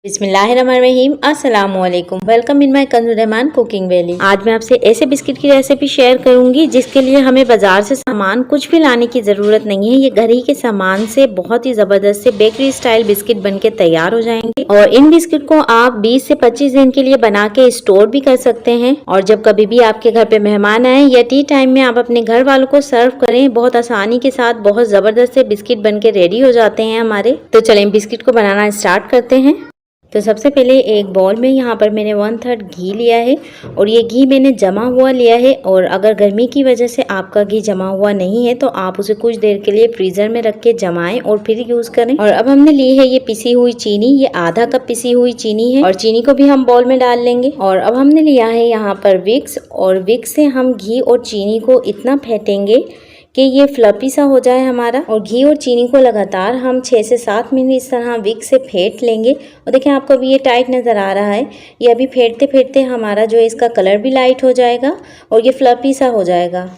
बिस्मिल्लाहिर्रहमानिर्रहीम, अस्सलामुअलैकुम। Welcome in my Kanjur Rahman cooking valley. आज मैं आपसे ऐसे बिस्किट की रेसिपी शेयर करूंगी जिसके लिए हमें बाजार से सामान कुछ भी लाने की ज़रूरत नहीं है। ये घर ही के सामान से बहुत ही ज़बरदस्त से बेकरी स्टाइल बिस्किट बनके तैयार हो जाएंगे और इन बिस्किट को आप 20 से 25 दिन के लिए बना के स्टोर भी कर सकते हैं और जब कभी भी आपके घर पे मेहमान आए या टी टाइम में आप अपने घर वालों को सर्व करें, बहुत आसानी के साथ बहुत ज़बरदस्त से बिस्किट बनके रेडी हो जाते हैं हमारे। तो चलें बिस्किट को बनाना स्टार्ट करते हैं। तो सबसे पहले एक बॉल में यहाँ पर मैंने 1/3 घी लिया है और ये घी मैंने जमा हुआ लिया है। और अगर गर्मी की वजह से आपका घी जमा हुआ नहीं है तो आप उसे कुछ देर के लिए फ्रीज़र में रख के जमाएं और फिर यूज़ करें। और अब हमने ली है ये पिसी हुई चीनी, ये आधा कप पिसी हुई चीनी है और चीनी को भी हम बॉल में डाल लेंगे। और अब हमने लिया है यहाँ पर विक्स और विक्स से हम घी और चीनी को इतना फेंटेंगे कि ये फ्लफी सा हो जाए हमारा। और घी और चीनी को लगातार हम 6 से 7 मिनट इस तरह विक्स से फेंट लेंगे। और देखें आपको अभी ये टाइट नज़र आ रहा है, ये अभी फेंटते फेंटते हमारा जो इसका कलर भी लाइट हो जाएगा और ये फ्लफी सा हो जाएगा।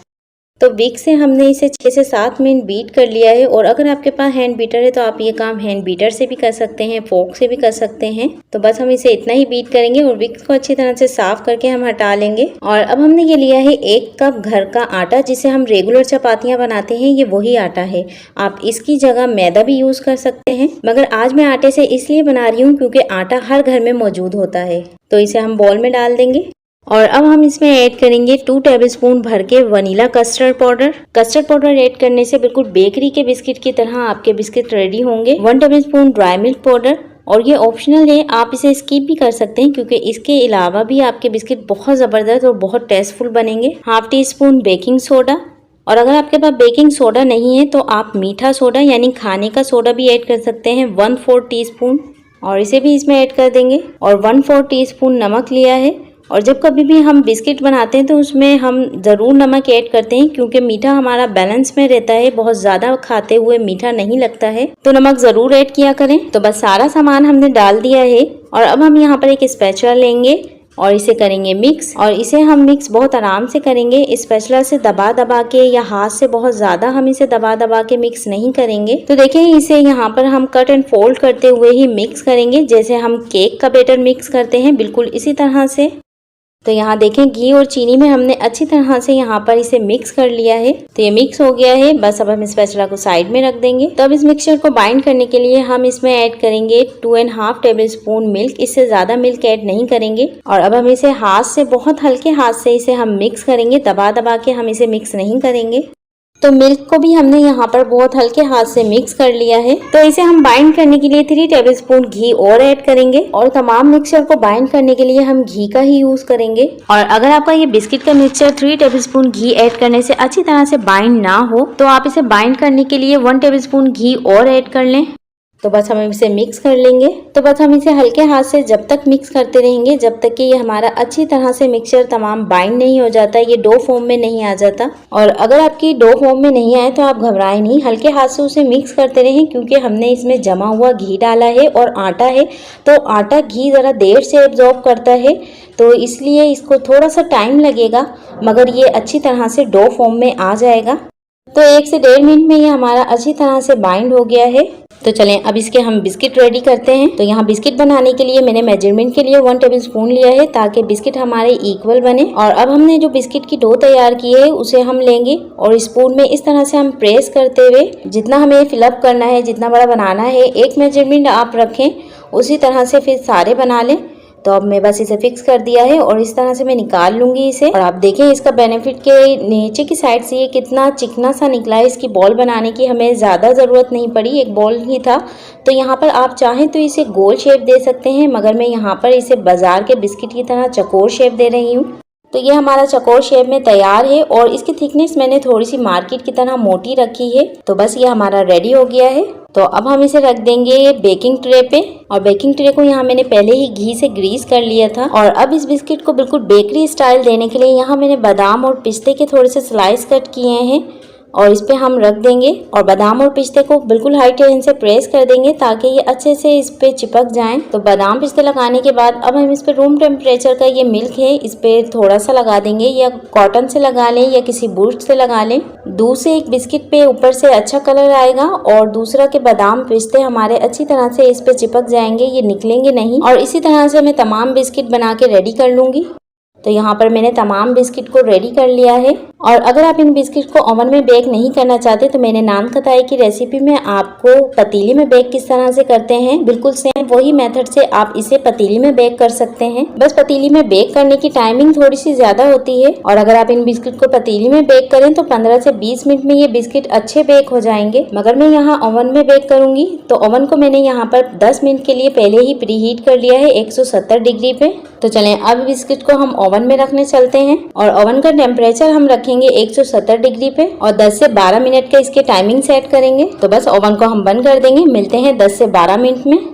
तो विक्स से हमने इसे 6 से 7 मिनट बीट कर लिया है। और अगर आपके पास हैंड बीटर है तो आप ये काम हैंड बीटर से भी कर सकते हैं, फोक से भी कर सकते हैं। तो बस हम इसे इतना ही बीट करेंगे और विक्स को अच्छी तरह से साफ करके हम हटा लेंगे। और अब हमने ये लिया है 1 कप घर का आटा, जिसे हम रेगुलर चपातियां बनाते हैं, ये वही आटा है। आप इसकी जगह मैदा भी यूज कर सकते हैं, मगर आज मैं आटे से इसलिए बना रही हूँ क्योंकि आटा हर घर में मौजूद होता है। तो इसे हम बॉल में डाल देंगे और अब हम इसमें ऐड करेंगे 2 टेबलस्पून भर के vanilla custard powder. Custard powder add करने से बिल्कुल बेकरी के बिस्किट की तरह आपके बिस्किट रेडी होंगे। 1 टेबलस्पून ड्राई मिल्क पाउडर, और ये ऑप्शनल है, आप इसे स्किप भी कर सकते हैं क्योंकि इसके अलावा भी आपके बिस्किट बहुत ज़बरदस्त और बहुत टेस्टफुल बनेंगे। 1/2 टीस्पून बेकिंग सोडा, और अगर आपके पास बेकिंग सोडा नहीं है तो आप मीठा सोडा यानी खाने का सोडा भी ऐड कर सकते हैं 1/4 टीस्पून, और इसे भी इसमें ऐड कर देंगे। और 1/4 टीस्पून नमक लिया है। और जब कभी भी हम बिस्किट बनाते हैं तो उसमें हम ज़रूर नमक ऐड करते हैं क्योंकि मीठा हमारा बैलेंस में रहता है, बहुत ज़्यादा खाते हुए मीठा नहीं लगता है, तो नमक ज़रूर ऐड किया करें। तो बस सारा सामान हमने डाल दिया है और अब हम यहाँ पर एक स्पैचुला लेंगे और इसे करेंगे मिक्स। और इसे हम मिक्स बहुत आराम से करेंगे, स्पैचुला से दबा दबा के या हाथ से बहुत ज़्यादा हम इसे दबा दबा के मिक्स नहीं करेंगे। तो देखें इसे यहाँ पर हम कट एंड फोल्ड करते हुए ही मिक्स करेंगे, जैसे हम केक का बैटर मिक्स करते हैं, बिल्कुल इसी तरह से। तो यहाँ देखें घी और चीनी में हमने अच्छी तरह से यहाँ पर इसे मिक्स कर लिया है। तो ये मिक्स हो गया है, बस अब हम इस स्पैचुला को साइड में रख देंगे। तो अब इस मिक्सचर को बाइंड करने के लिए हम इसमें ऐड करेंगे 2.5 टेबलस्पून मिल्क, इससे ज़्यादा मिल्क ऐड नहीं करेंगे। और अब हम इसे हाथ से, बहुत हल्के हाथ से इसे हम मिक्स करेंगे, दबा दबा के हम इसे मिक्स नहीं करेंगे। तो मिल्क को भी हमने यहाँ पर बहुत हल्के हाथ से मिक्स कर लिया है। तो इसे हम बाइंड करने के लिए 3 टेबलस्पून घी और ऐड करेंगे और तमाम मिक्सचर को बाइंड करने के लिए हम घी का ही यूज करेंगे। और अगर आपका ये बिस्किट का मिक्सचर 3 टेबलस्पून घी ऐड करने से अच्छी तरह से बाइंड ना हो तो आप इसे बाइंड करने के लिए 1 टेबलस्पून घी और ऐड कर लें। तो बस हम इसे मिक्स कर लेंगे। तो बस हम इसे हल्के हाथ से जब तक मिक्स करते रहेंगे जब तक कि ये हमारा अच्छी तरह से मिक्सचर तमाम बाइंड नहीं हो जाता, ये डो फॉर्म में नहीं आ जाता। और अगर आपकी डो फॉर्म में नहीं आए तो आप घबराएं नहीं, हल्के हाथ से उसे मिक्स करते रहें क्योंकि हमने इसमें जमा हुआ घी डाला है और आटा है, तो आटा घी ज़रा देर से एब्जॉर्ब करता है, तो इसलिए इसको थोड़ा सा टाइम लगेगा, मगर ये अच्छी तरह से डो फॉर्म में आ जाएगा। तो 1 से 1.5 मिनट में ये हमारा अच्छी तरह से बाइंड हो गया है। तो चलें अब इसके हम बिस्किट रेडी करते हैं। तो यहाँ बिस्किट बनाने के लिए मैंने मेजरमेंट के लिए 1 टेबलस्पून लिया है ताकि बिस्किट हमारे इक्वल बने। और अब हमने जो बिस्किट की डो तैयार की है उसे हम लेंगे और स्पून में इस तरह से हम प्रेस करते हुए जितना हमें फिलअप करना है, जितना बड़ा बनाना है, एक मेजरमेंट आप रखें, उसी तरह से फिर सारे बना लें। तो अब मैं बस इसे फिक्स कर दिया है और इस तरह से मैं निकाल लूंगी इसे। और आप देखें इसका बेनिफिट के नीचे की साइड से ये कितना चिकना सा निकला है। इसकी बॉल बनाने की हमें ज़्यादा ज़रूरत नहीं पड़ी, एक बॉल ही था। तो यहाँ पर आप चाहें तो इसे गोल शेप दे सकते हैं, मगर मैं यहाँ पर इसे बाजार के बिस्किट की तरह चकोर शेप दे रही हूँ। तो ये हमारा चकोर शेप में तैयार है और इसकी थिकनेस मैंने थोड़ी सी मार्केट की तरह मोटी रखी है। तो बस ये हमारा रेडी हो गया है। तो अब हम इसे रख देंगे बेकिंग ट्रे पे, और बेकिंग ट्रे को यहाँ मैंने पहले ही घी से ग्रीस कर लिया था। और अब इस बिस्किट को बिल्कुल बेकरी स्टाइल देने के लिए यहाँ मैंने बादाम और पिस्ते के थोड़े से स्लाइस कट किए हैं और इस पे हम रख देंगे और बादाम और पिस्ते को बिल्कुल हाई टेंशन से प्रेस कर देंगे ताकि ये अच्छे से इस पे चिपक जाएं। तो बादाम पिस्ते लगाने के बाद अब हम इस पे रूम टेम्परेचर का ये मिल्क है इस पे थोड़ा सा लगा देंगे, या कॉटन से लगा लें या किसी बूस्ट से लगा लें। दूध से एक बिस्किट पे ऊपर से अच्छा कलर आएगा और दूसरा के बादाम पिस्ते हमारे अच्छी तरह से इस पे चिपक जाएंगे, ये निकलेंगे नहीं। और इसी तरह से मैं तमाम बिस्किट बना के रेडी कर लूंगी। तो यहाँ पर मैंने तमाम बिस्किट को रेडी कर लिया है। और अगर आप इन बिस्किट को ओवन में बेक नहीं करना चाहते तो मैंने नान खताई की रेसिपी में आपको पतीली में बेक किस तरह से करते हैं बिल्कुल सेम वही मेथड से आप इसे पतीली में बेक कर सकते हैं। बस पतीली में बेक करने की टाइमिंग थोड़ी सी ज्यादा होती है और अगर आप इन बिस्किट को पतीली में बेक करें तो 15 से 20 मिनट में ये बिस्किट अच्छे बेक हो जाएंगे। मगर मैं यहाँ ओवन में बेक करूंगी तो ओवन को मैंने यहाँ पर 10 मिनट के लिए पहले ही प्री हीट कर लिया है 170 डिग्री पे। तो चलें अब बिस्किट को हम ओवन में रखने चलते हैं और ओवन का टेम्परेचर हम रखेंगे 170 डिग्री पे और 10 से 12 मिनट का इसके टाइमिंग सेट करेंगे। तो बस ओवन को हम बंद कर देंगे, मिलते हैं 10 से 12 मिनट में।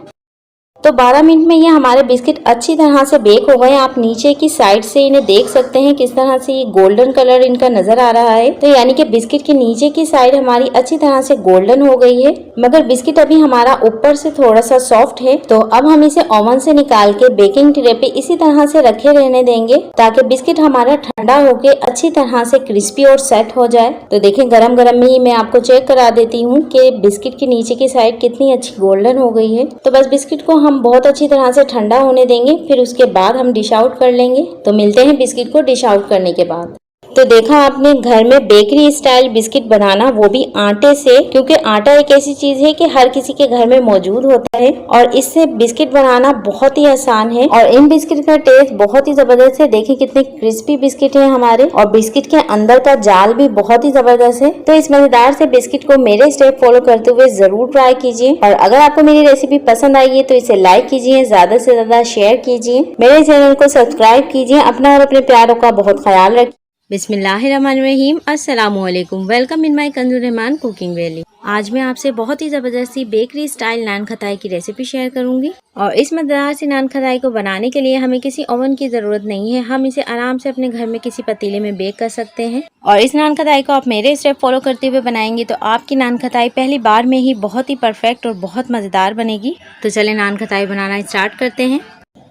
तो 12 मिनट में ये हमारे बिस्किट अच्छी तरह से बेक हो गए। आप नीचे की साइड से इन्हें देख सकते हैं किस तरह से ये गोल्डन कलर इनका नजर आ रहा है। तो यानी कि बिस्किट के नीचे की साइड हमारी अच्छी तरह से गोल्डन हो गई है, मगर बिस्किट अभी हमारा ऊपर से थोड़ा सा सॉफ्ट है। तो अब हम इसे ओवन से निकाल के बेकिंग ट्रे पे इसी तरह से रखे रहने देंगे ताकि बिस्किट हमारा ठंडा होके अच्छी तरह से क्रिस्पी और सेट हो जाए। तो देखें गरम गरम में ही मैं आपको चेक करा देती हूँ कि बिस्किट की नीचे की साइड कितनी अच्छी गोल्डन हो गई है। तो बस बिस्किट को हम बहुत अच्छी तरह से ठंडा होने देंगे, फिर उसके बाद हम डिश आउट कर लेंगे। तो मिलते हैं बिस्किट को डिश आउट करने के बाद। तो देखा आपने घर में बेकरी स्टाइल बिस्किट बनाना, वो भी आटे से, क्योंकि आटा एक ऐसी चीज है कि हर किसी के घर में मौजूद होता है और इससे बिस्किट बनाना बहुत ही आसान है। और इन बिस्किट का टेस्ट बहुत ही जबरदस्त है। देखिए कितने क्रिस्पी बिस्किट है हमारे और बिस्किट के अंदर का जाल भी बहुत ही जबरदस्त है। तो इस मजेदार से बिस्किट को मेरे स्टेप फॉलो करते हुए जरूर ट्राई कीजिए। और अगर आपको मेरी रेसिपी पसंद आई है तो इसे लाइक कीजिए, ज्यादा से ज्यादा शेयर कीजिए, मेरे चैनल को सब्सक्राइब कीजिए। अपना और अपने प्यारों का बहुत ख्याल रखिए। बिस्मिल्लाहिर्रहमानिर्रहीम, अस्सलामुअलैकुम। Welcome in my Kanjur Rahman cooking valley. आज मैं आपसे बहुत ही ज़बरदस्ती बेकरी स्टाइल नान खताई की रेसिपी शेयर करूंगी। और इस मज़ेदार सी नान खताई को बनाने के लिए हमें किसी ओवन की ज़रूरत नहीं है। हम इसे आराम से अपने घर में किसी पतीले में बेक कर सकते हैं। और इस नान खताई को आप मेरे स्टेप फॉलो करते हुए बनाएंगे तो आपकी नान खताई पहली बार में ही बहुत ही परफेक्ट और बहुत मज़ेदार बनेगी। तो चले नान खताई बनाना स्टार्ट करते हैं।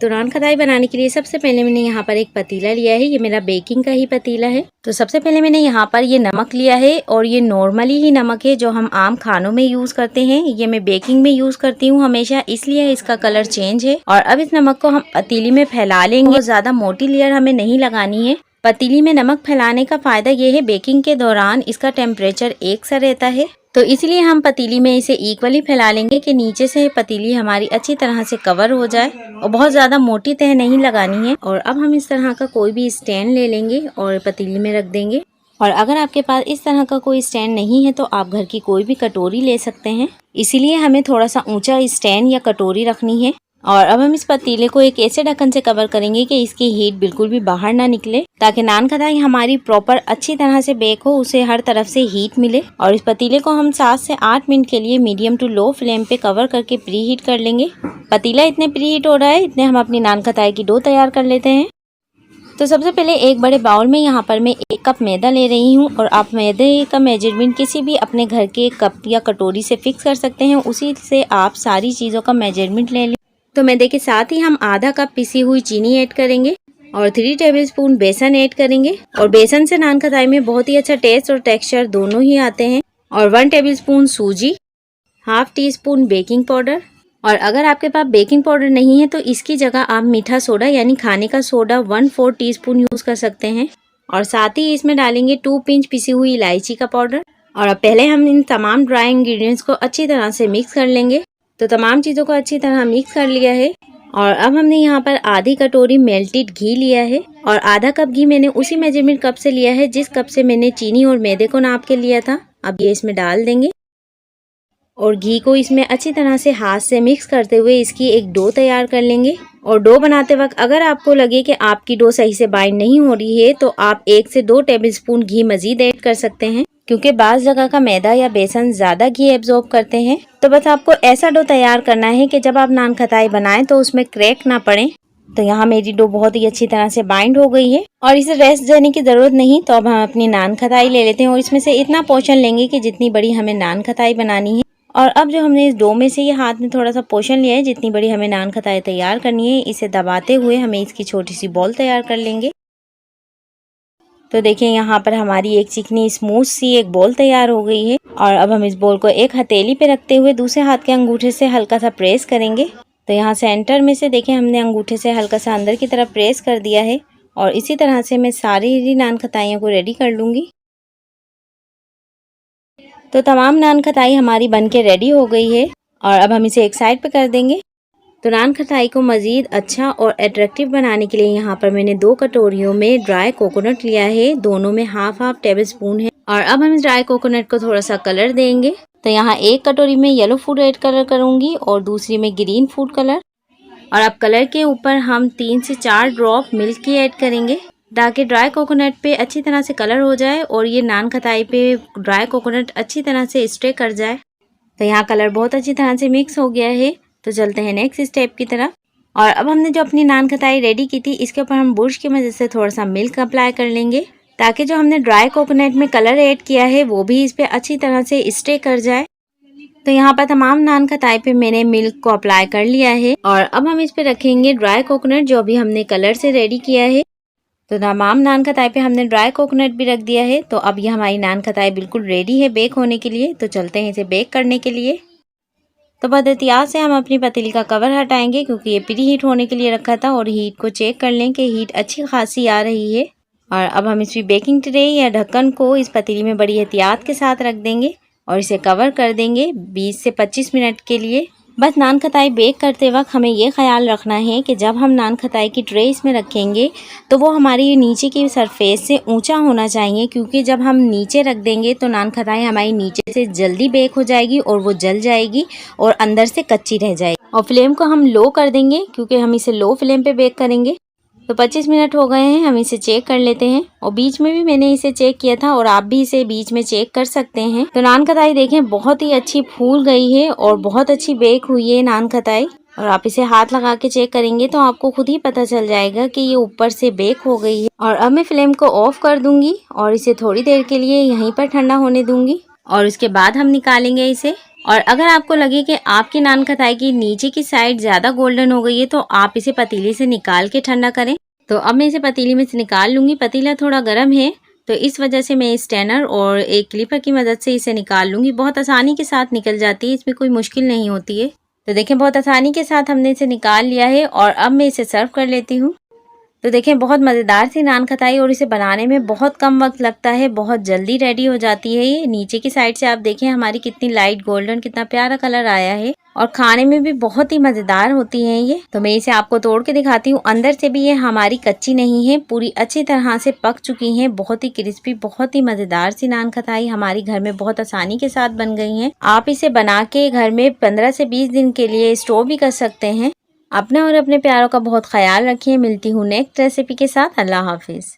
तो नान खताई बनाने के लिए सबसे पहले मैंने यहाँ पर एक पतीला लिया है। ये मेरा बेकिंग का ही पतीला है। तो सबसे पहले मैंने यहाँ पर ये नमक लिया है और ये नॉर्मली ही नमक है जो हम आम खानों में यूज करते हैं। ये मैं बेकिंग में यूज करती हूँ हमेशा, इसलिए इसका कलर चेंज है। और अब इस नमक को हम पतीली में फैला लेंगे और ज्यादा मोटी लेयर हमें नहीं लगानी है। पतीली में नमक फैलाने का फायदा ये है बेकिंग के दौरान इसका टेम्परेचर एक सा रहता है, तो इसलिए हम पतीली में इसे इक्वली फैला लेंगे कि नीचे से पतीली हमारी अच्छी तरह से कवर हो जाए और बहुत ज़्यादा मोटी तह नहीं लगानी है। और अब हम इस तरह का कोई भी स्टैंड ले लेंगे और पतीली में रख देंगे। और अगर आपके पास इस तरह का कोई स्टैंड नहीं है तो आप घर की कोई भी कटोरी ले सकते हैं, इसीलिए हमें थोड़ा सा ऊंचा स्टैंड या कटोरी रखनी है। और अब हम इस पतीले को एक ऐसे ढक्कन से कवर करेंगे कि इसकी हीट बिल्कुल भी बाहर ना निकले, ताकि नान खताई हमारी प्रॉपर अच्छी तरह से बेक हो, उसे हर तरफ से हीट मिले। और इस पतीले को हम 7 से 8 मिनट के लिए मीडियम टू लो फ्लेम पे कवर करके प्री हीट कर लेंगे। पतीला इतने प्री हीट हो रहा है इतने हम अपनी नान खताई की डो तैयार कर लेते हैं। तो सबसे पहले एक बड़े बाउल में यहाँ पर मैं 1 कप मैदा ले रही हूँ और आप मैदे का मेजरमेंट किसी भी अपने घर के कप या कटोरी से फिक्स कर सकते हैं, उसी से आप सारी चीज़ों का मेजरमेंट ले लें। तो मैदे के साथ ही हम आधा कप पिसी हुई चीनी ऐड करेंगे और 3 टेबलस्पून बेसन ऐड करेंगे। और बेसन से नान खताई में बहुत ही अच्छा टेस्ट और टेक्सचर दोनों ही आते हैं। और 1 टेबलस्पून सूजी, half tea spoon baking powder. और अगर आपके पास बेकिंग पाउडर नहीं है तो इसकी जगह आप मीठा सोडा यानी खाने का सोडा 1/4 टीस्पून यूज कर सकते हैं। और साथ ही इसमें डालेंगे 2 पिंच पिसी हुई इलायची का पाउडर। और अब पहले हम इन तमाम ड्राई इंग्रेडिएंट्स को अच्छी तरह से मिक्स कर लेंगे। तो तमाम चीज़ों को अच्छी तरह मिक्स कर लिया है। और अब हमने यहाँ पर आधी कटोरी मेल्टेड घी लिया है और आधा कप घी मैंने उसी मेजरमेंट कप से लिया है जिस कप से मैंने चीनी और मैदे को नाप के लिया था। अब ये इसमें डाल देंगे और घी को इसमें अच्छी तरह से हाथ से मिक्स करते हुए इसकी एक डो तैयार कर लेंगे। और डो बनाते वक्त अगर आपको लगे कि आपकी डो सही से बाइंड नहीं हो रही है तो आप 1 से 2 टेबलस्पून घी मजीद ऐड कर सकते हैं, क्योंकि बाज़ जगह का मैदा या बेसन ज़्यादा घी एब्जॉर्ब करते हैं। तो बस आपको ऐसा डो तैयार करना है कि जब आप नान खताई बनाएं तो उसमें क्रैक ना पड़े। तो यहाँ मेरी डो बहुत ही अच्छी तरह से बाइंड हो गई है और इसे रेस्ट देने की ज़रूरत नहीं। तो अब हम अपनी नान खताई ले लेते हैं और इसमें से इतना पोर्शन लेंगे कि जितनी बड़ी हमें नान खताई बनानी है। और अब जो हमने इस डो में से ये हाथ में थोड़ा सा पोर्शन लिया है, जितनी बड़ी हमें नान खताई तैयार करनी है, इसे दबाते हुए हमें इसकी छोटी सी बॉल तैयार कर लेंगे। तो देखिए यहाँ पर हमारी एक चिकनी स्मूथ सी एक बॉल तैयार हो गई है। और अब हम इस बॉल को एक हथेली पे रखते हुए दूसरे हाथ के अंगूठे से हल्का सा प्रेस करेंगे। तो यहाँ सेंटर में से देखिए हमने अंगूठे से हल्का सा अंदर की तरफ प्रेस कर दिया है और इसी तरह से मैं सारी नान खताइयों को रेडी कर लूँगी। तो तमाम नान खताई हमारी बनके रेडी हो गई है और अब हम इसे एक साइड पे कर देंगे। तो नान खताई को मज़ीद अच्छा और अट्रैक्टिव बनाने के लिए यहाँ पर मैंने 2 कटोरियों में ड्राई कोकोनट लिया है, दोनों में हाफ टेबल स्पून है। और अब हम इस ड्राई कोकोनट को थोड़ा सा कलर देंगे। तो यहाँ एक कटोरी में येलो फूड ऐड कलर करूँगी और दूसरी में ग्रीन फूड कलर। और अब कलर के ऊपर हम 3 से 4 ड्रॉप मिल्क की ऐड करेंगे ताकि ड्राई कोकोनट पे अच्छी तरह से कलर हो जाए और ये नान खताई पे ड्राई कोकोनट अच्छी तरह से स्टे कर जाए। तो यहाँ कलर बहुत अच्छी तरह से मिक्स हो गया है। तो चलते हैं नेक्स्ट स्टेप की तरफ। और अब हमने जो अपनी नान खताई रेडी की थी, इसके ऊपर हम बुर्श की मदद से थोड़ा सा मिल्क अप्लाई कर लेंगे ताकि जो हमने ड्राई कोकोनट में कलर ऐड किया है वो भी इस पे अच्छी तरह से स्टे कर जाए। तो यहाँ पर तमाम नान खताई पे मैंने मिल्क को अप्लाई कर लिया है और अब हम इस पे रखेंगे ड्राई कोकोनट जो अभी हमने कलर से रेडी किया है। तो तमाम नान खताई पे हमने ड्राई कोकोनट भी रख दिया है। तो अब ये हमारी नान खताई बिल्कुल रेडी है बेक होने के लिए। तो चलते हैं इसे बेक करने के लिए। तो बहुत एहतियात से हम अपनी पतीली का कवर हटाएंगे क्योंकि ये प्री हीट होने के लिए रखा था और हीट को चेक कर लें कि हीट अच्छी खासी आ रही है। और अब हम इसकी बेकिंग ट्रे या ढक्कन को इस पतीली में बड़ी एहतियात के साथ रख देंगे और इसे कवर कर देंगे 20 से 25 मिनट के लिए। बस नान खताई बेक करते वक्त हमें ये ख्याल रखना है कि जब हम नान खताई की ट्रे इसमें रखेंगे तो वो हमारी नीचे की सरफेस से ऊंचा होना चाहिए, क्योंकि जब हम नीचे रख देंगे तो नान खताई हमारी नीचे से जल्दी बेक हो जाएगी और वो जल जाएगी और अंदर से कच्ची रह जाएगी। और फ्लेम को हम लो कर देंगे क्योंकि हम इसे लो फ्लेम पे बेक करेंगे। तो 25 मिनट हो गए हैं, हम इसे चेक कर लेते हैं और बीच में भी मैंने इसे चेक किया था और आप भी इसे बीच में चेक कर सकते हैं। तो नान खताई देखें बहुत ही अच्छी फूल गई है और बहुत अच्छी बेक हुई है नान खताई। और आप इसे हाथ लगा के चेक करेंगे तो आपको खुद ही पता चल जाएगा कि ये ऊपर से बेक हो गई है। और अब मैं फ्लेम को ऑफ कर दूंगी और इसे थोड़ी देर के लिए यहीं पर ठंडा होने दूंगी और उसके बाद हम निकालेंगे इसे। और अगर आपको लगे कि आपकी नान खताई की नीचे की साइड ज़्यादा गोल्डन हो गई है तो आप इसे पतीली से निकाल के ठंडा करें। तो अब मैं इसे पतीली में से निकाल लूँगी। पतीला थोड़ा गर्म है तो इस वजह से मैं स्टैनर और एक क्लिपर की मदद से इसे निकाल लूँगी। बहुत आसानी के साथ निकल जाती है, इसमें कोई मुश्किल नहीं होती है। तो देखें बहुत आसानी के साथ हमने इसे निकाल लिया है और अब मैं इसे सर्व कर लेती हूँ। तो देखें बहुत मज़ेदार सी नान खताई और इसे बनाने में बहुत कम वक्त लगता है, बहुत जल्दी रेडी हो जाती है। ये नीचे की साइड से आप देखें हमारी कितनी लाइट गोल्डन, कितना प्यारा कलर आया है और खाने में भी बहुत ही मज़ेदार होती हैं ये। तो मैं इसे आपको तोड़ के दिखाती हूँ। अंदर से भी ये हमारी कच्ची नहीं है, पूरी अच्छी तरह से पक चुकी हैं। बहुत ही क्रिस्पी, बहुत ही मज़ेदार सी नान खताई हमारी घर में बहुत आसानी के साथ बन गई हैं। आप इसे बना के घर में 15 से 20 दिन के लिए स्टोर भी कर सकते हैं। अपना और अपने प्यारों का बहुत ख्याल रखिए। मिलती हूँ नेक्स्ट रेसिपी के साथ। अल्लाह हाफिज़।